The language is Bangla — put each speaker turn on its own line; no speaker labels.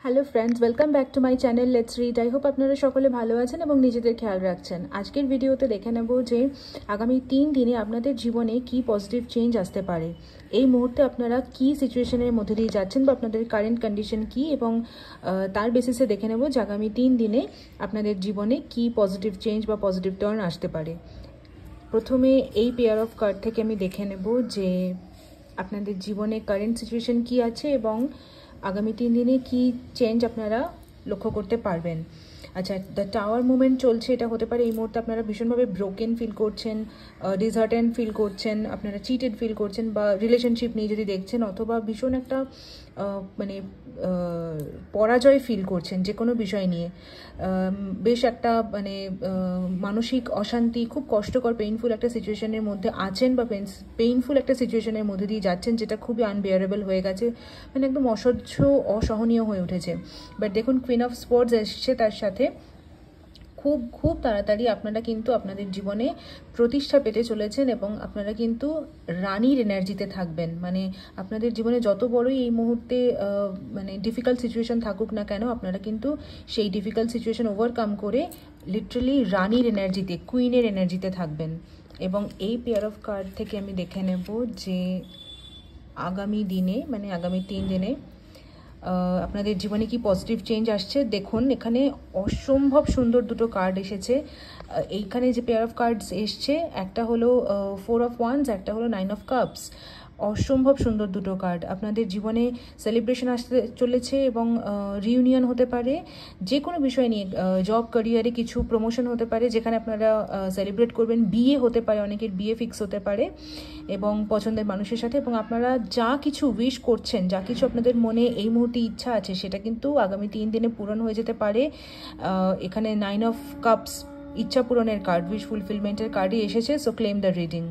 Hello friends, welcome back to my channel let's read. I hope আপনারা সকলে ভালো আছেন এবং নিজেদের খেয়াল রাখছেন। আজকের ভিডিওতে দেখে নেব যে আগামী 3 দিনে আপনাদের জীবনে কি পজিটিভ চেঞ্জ আসতে পারে। এই মুহূর্তে আপনারা কি সিচুয়েশনের মধ্যে দিয়ে যাচ্ছেন বা আপনাদের কারেন্ট কন্ডিশন কি, এবং তার বেসিসে দেখে নেব যে আগামী 3 দিনে আপনাদের জীবনে কি পজিটিভ চেঞ্জ বা পজিটিভ টার্ন আসতে পারে। প্রথমে এই পেয়ার অফ কার্ড থেকে আমি দেখে নেব যে আপনাদের জীবনে কারেন্ট সিচুয়েশন কি আছে এবং আগামী 3 দিনে কি চেঞ্জ আপনারা লক্ষ্য করতে পারবেন। আচ্ছা, দ্য টাওয়ার মুভমেন্ট চলছে। এটা হতে পারে এই মুহূর্তে আপনারা ভীষণভাবে ব্রোকেন ফিল করছেন, ডিসহার্টেন ফিল করছেন, আপনারা চিটেড ফিল করছেন, বা রিলেশনশিপ নিয়ে যদি দেখছেন, অথবা ভীষণ একটা মানে পরাজয় ফিল করছেন যে কোনো বিষয় নিয়ে। বেশ একটা মানে মানসিক অশান্তি, খুব কষ্টকর পেইনফুল একটা সিচুয়েশনের মধ্যে আছেন, বা পেইনফুল একটা সিচুয়েশনের মধ্যে দিয়ে যাচ্ছেন যেটা খুবই আনবিয়ারেবল হয়ে গেছে, মানে একদম অসহ্য অসহনীয় হয়ে উঠেছে। বাট দেখুন, কুইন অফ স্পোর্টস এসছে তার সাথে। খুব খুব তাড়াতাড়ি আপনারা কিন্তু আপনাদের জীবনে প্রতিষ্ঠা পেতে চলেছেন এবং আপনারা কিন্তু রানীর এনার্জিতে থাকবেন। মানে আপনাদের জীবনে যত বড়ই এই মুহূর্তে মানে ডিফিকাল্ট সিচুয়েশন থাকুক না কেন, আপনারা কিন্তু সেই ডিফিকাল্ট সিচুয়েশন ওভারকাম করে লিটারালি রানীর এনার্জিতে, কুইনের এনার্জিতে থাকবেন। এবং এই পেয়ার অফ কার্ড থেকে আমি দেখে নেব যে আগামী দিনে, মানে আগামী 3 দিনে আপনাদের জীবনে কি পজিটিভ চেঞ্জ আসছে। দেখুন, এখানে অসম্ভব সুন্দর দুটো কার্ড এসেছে। এইখানে যে পেয়ার অফ কার্ডস এসছে, একটা হলো 4 অফ ওয়ান্স, একটা হলো 9 অফ কাপস। অসম্ভব সুন্দর দুটো কার্ড। আপনাদের জীবনে সেলিব্রেশন আসতে চলেছে এবং রিউনিয়ন হতে পারে যে কোনো বিষয় নিয়ে। জব ক্যারিয়ারে কিছু প্রমোশন হতে পারে যেখানে আপনারা সেলিব্রেট করবেন। বিয়ে হতে পারে, অনেকের বিয়ে ফিক্স হতে পারে এবং পছন্দের মানুষের সাথে। এবং আপনারা যা কিছু উইশ করছেন, যা কিছু আপনাদের মনে এই মুহূর্তে ইচ্ছা আছে, সেটা কিন্তু আগামী 3 দিনে পূরণ হয়ে যেতে পারে। এখানে 9 অফ কাপস ইচ্ছা পূরণের কার্ড, উইশ ফুলফিলমেন্টের কার্ডই এসেছে। So claim the reading.